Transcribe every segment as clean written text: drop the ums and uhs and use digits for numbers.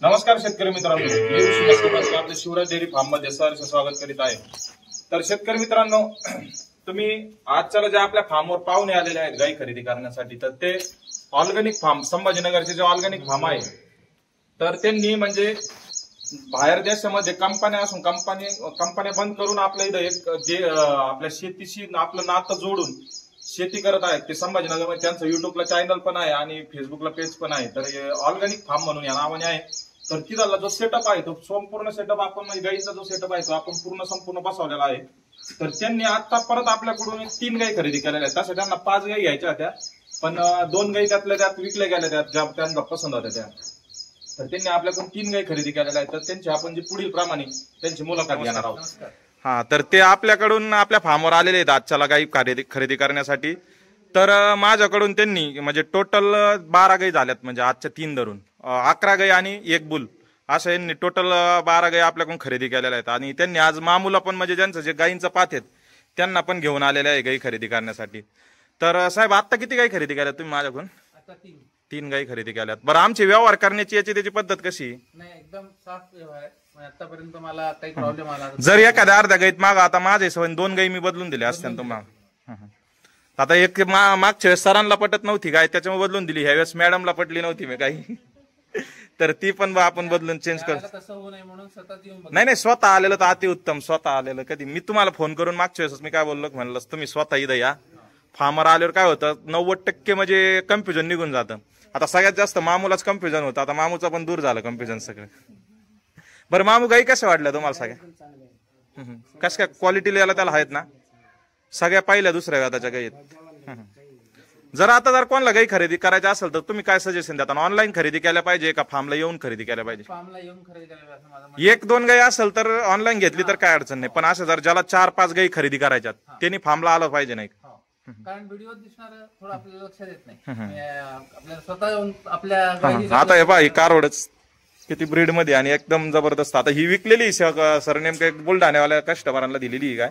नमस्कार शेतकरी मित्रांनो, मी ऋषी आपल्या शिवराज डेअरी फार्म मध्ये सहर्ष स्वागत करीत आहे। तर शेतकरी मित्रांनो, तुम्ही आजच्याला जे आपल्या फार्मवर पाहुणे आलेले आहेत गाई खरेदी करण्यासाठी, तर ते ऑर्गॅनिक फार्म संभाजीनगरचे जे ऑर्गॅनिक फार्म आहे, तर त्यांनी म्हणजे बाहेर देशामध्ये कंपन्या असून कंपन्या बंद करून आपल्या इथं एक जे आपल्या शेतीशी आपलं नातं जोडून शेती करत आहेत ते संभाजीनगरमध्ये। त्यांचं युट्यूबला चॅनल पण आहे आणि फेसबुकला पेज पण आहे। तर ऑर्गॅनिक फार्म म्हणून या नावाने आहे। तर तिथला जो सेटअप आहे तो संपूर्ण सेटअप आपण म्हणजे गाईचा जो सेटअप आहे तो आपण संपूर्ण बसवलेला आहे। तर त्यांनी आता परत आपल्याकडून 3 गाई खरेदी केलेल्या आहेत। तसं त्यांना 5 गाई घ्यायच्या होत्या, पण 2 गाई त्यातल्या त्यात विकल्या गेल्या, ज्या त्यांना पसंत होत्या त्या। तर त्यांनी आपल्याकडून 3 गाई खरेदी केलेल्या आहेत। तर त्यांची आपण जी पुढील प्रमाणे त्यांची मुलाखत घेणार आहोत। हा, तर ते आपल्याकडून आपल्या फार्मवर आलेले आहेत आजच्याला गाई खरेदी करण्यासाठी। तर माझ्याकडून त्यांनी म्हणजे टोटल 12 गाई झाल्यात, म्हणजे आजच्या 3 धरून 11 गाई आणि 1 बुल, असं यांनी टोटल 12 गाई आपल्याकडून खरेदी केलेल्या आहेत। आणि त्यांनी आज मामूला पण म्हणजे ज्यांचं जे गाईंचं पात आहेत त्यांना पण घेऊन आलेले आहे गाई खरेदी करण्यासाठी। तर साहेब, आता किती गाई खरेदी केल्यात तुम्ही माझ्याकडून? आता 3 गाई खरेदी केल्यात। बरं, आमची व्यवहार करण्याची त्याची पद्धत कशी? नाही, एकदम साफ व्यवहार आहे। आतापर्यंत मला काही प्रॉब्लेम आला जर एखाद्या अर्ध्या गाईत मागा, आता माझ्या हिशोबाने 2 गाई मी बदलून दिल्या असत्या तुम्हाला। आता एक मागच्या वेळेस सरांना पटत नव्हती गाय, त्याच्यामुळे बदलून दिली। ह्यावेळेस मॅडमला पटली नव्हती मी काही तर ती पण आपण बदलून चेंज कर। नाही, स्वतः आलेलं तर अतिउत्तम। स्वतः आलेलं कधी मी तुम्हाला फोन करून मागच्या वेळेस मी काय बोललो, म्हणलं तुम्ही स्वतः इथं या। फार्मर आल्यावर काय होतं, 90% म्हणजे कन्फ्युजन निघून जातं। आता सगळ्यात जास्त मामूलाच कन्फ्युजन होतं, आता मामूचा पण दूर झालं कन्फ्युजन सगळं। बरं मामू, गाई कशा वाटल्या तुम्हाला सगळ्या? कशा काय क्वालिटी याला त्याला आहेत ना सगळ्या? पहिल्या दुसऱ्या व्याताच्या गाईत। जर कोणाला गाई खरेदी करायची असेल तर तुम्ही काय सजेशन देता? ऑनलाईन खरेदी केल्या पाहिजे का फार्मला येऊन खरेदी केल्या पाहिजे? फार्मला येऊन खरेदी करायला पाहिजे। 1-2 गाई असेल तर ऑनलाईन घेतली तर काय अडचण नाही, पण असं जर ज्याला 4-5 गाई खरेदी करायच्यात त्यांनी फार्मला आलं पाहिजे, नाही? कारण व्हिडिओ दिसणार थोडं आपल्याला लक्षात येत नाही, आपल्याला स्वतः येऊन आपल्या आता हे पहा, ही कारवडच किती ब्रीड मध्ये आणि एकदम जबरदस्त। आता ही विकलेली सर नेमकं बुलढाण्यावाल्या कस्टमरांना दिलेली गाय,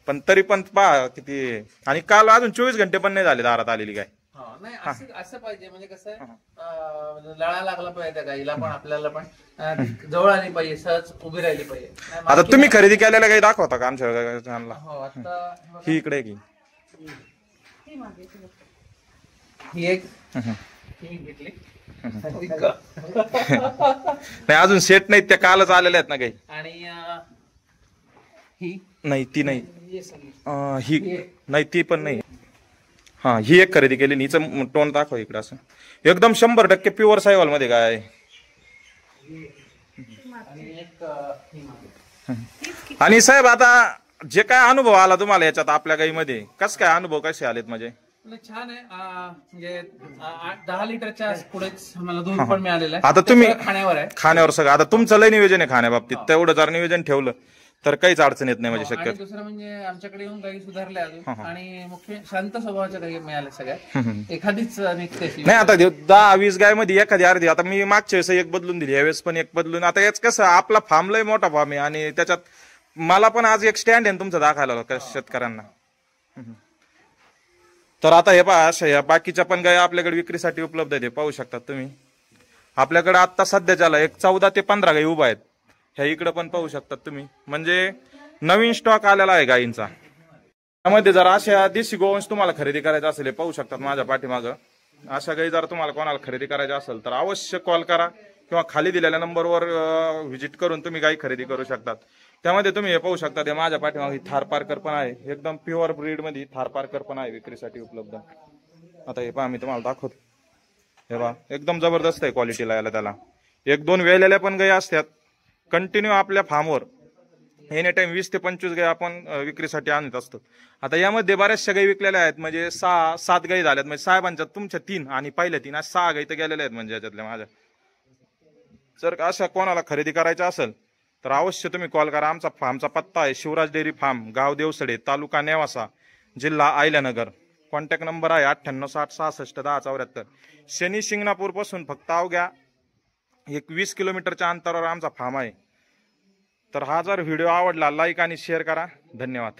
पण तरी पण पहा किती। आणि काल अजून 24 घंटे पण नाही झाले दारात आलेली गाय। नाही, असं पाहिजे म्हणजे कसं लळा लागला पाहिजे त्या गाईला पण, आपल्याला पण जवळ आली पाहिजे, सहज उभी राहिली पाहिजे। आता तुम्ही खरेदी केलेल्या गाई दाखवता का आमच्या चॅनलला? हो, आता ही इकडे की ही एक घेतली नाही, अजून सेट नाहीत, त्या कालच आलेल्या आहेत ना गाई। आणि ही नाही, ती नाही, ही नाही, ती पण नाही। हा, ही एक खरेदी केली। हिचं टोन दाखव इकडे, असं एकदम 100% प्युअर सायवाल मध्ये गाय आहे। आणि साहेब, आता जे काय अनुभव आला तुम्हाला याच्यात आपल्या गाईमध्ये, कसं काय अनुभव कसे आलेत? म्हणजे छान आहे, म्हणजे 10 लिटरच्या पुढेच मला दूध पण मिळालेलं आहे। आता तुम्ही खाण्यावर सगळं, आता तुमचं लय नियोजन आहे खाण्याबाबतीत, तेवढं जर नियोजन ठेवलं तर काहीच अडचण येत नाही म्हणजे शक्य। दुसरं म्हणजे आमच्याकडे येऊन गाई सुधारल्या अजून, आणि मुख्य शांत स्वभावाच्या गाई मिळाल्या सगळ्या, एखादीच नाही। आता 10-20 गाय मध्ये एखादी अर्धी, आता मी मागच्या वेळेस एक बदलून दिली, यावेळेस पण एक बदलून। आता याच कसं, आपला फार्म लय मोठा फार्म आहे आणि त्याच्यात मला पण आज एक स्टँड आहे तुमचं दाखवायला शेतकऱ्यांना। तर आता हे पहा, अशा या बाकीच्या पण गाय आपल्याकडे विक्रीसाठी उपलब्ध आहेत, पाहू शकतात तुम्ही। आपल्याकडे आता सध्याच्याला एक 14 ते 15 गाई उभा आहेत, ह्या इकडे पण पाहू शकतात तुम्ही। म्हणजे नवीन स्टॉक आलेला आहे गायींचा। त्यामध्ये जर अशा देशी गोवंश तुम्हाला खरेदी करायचा असेल, पाहू शकतात माझ्या पाठीमागं, अशा गाई जर तुम्हाला कोणाला खरेदी करायच्या असेल तर अवश्य कॉल करा किंवा खाली दिलेल्या नंबरवर व्हिजिट करून तुम्ही गाई खरेदी करू शकतात। त्यामध्ये तुम्ही हे पाहू शकता, ते माझ्या पाठीमागे थार पार्कर पण आहे, एकदम प्युअर ब्रीड मध्ये थार पार्कर पण आहे विक्रीसाठी उपलब्ध। आता हे पहा, मी तुम्हाला दाखवतो, हे पहा एकदम जबरदस्त आहे क्वालिटीला याला। त्याला 1-2 वेळेल्या पण गाई असतात कंटिन्यू आपल्या फार्मवर, एनी टाइम 20 ते 25 गाई आपण विक्रीसाठी आणत असतो। आता यामध्ये बऱ्याचशा गाई विकलेल्या आहेत, म्हणजे 6-7 गाई झाल्यात, म्हणजे साहेबांच्या तुमच्या 3 आणि पहिल्या 3 अशा 6 गाई तर गेलेल्या आहेत म्हणजे याच्यातल्या माझ्या। जर अशा कोणाला खरेदी करायच्या असेल तर अवश्य तुम्ही कॉल करा। आमचा फार्मचा पत्ता आहे शिवराज डेअरी फार्म, गाव देवसडे, तालुका नेवासा, जिल्हा अहिल्यानगर। कॉन्टॅक्ट नंबर आहे 9860661074। शनी शिंगणापूर पासून फक्त अवघ्या 20 किलोमीटरच्या अंतरावर आमचा फार्म आहे। तर हा जर व्हिडिओ आवडला, लाईक आणि शेअर करा। धन्यवाद।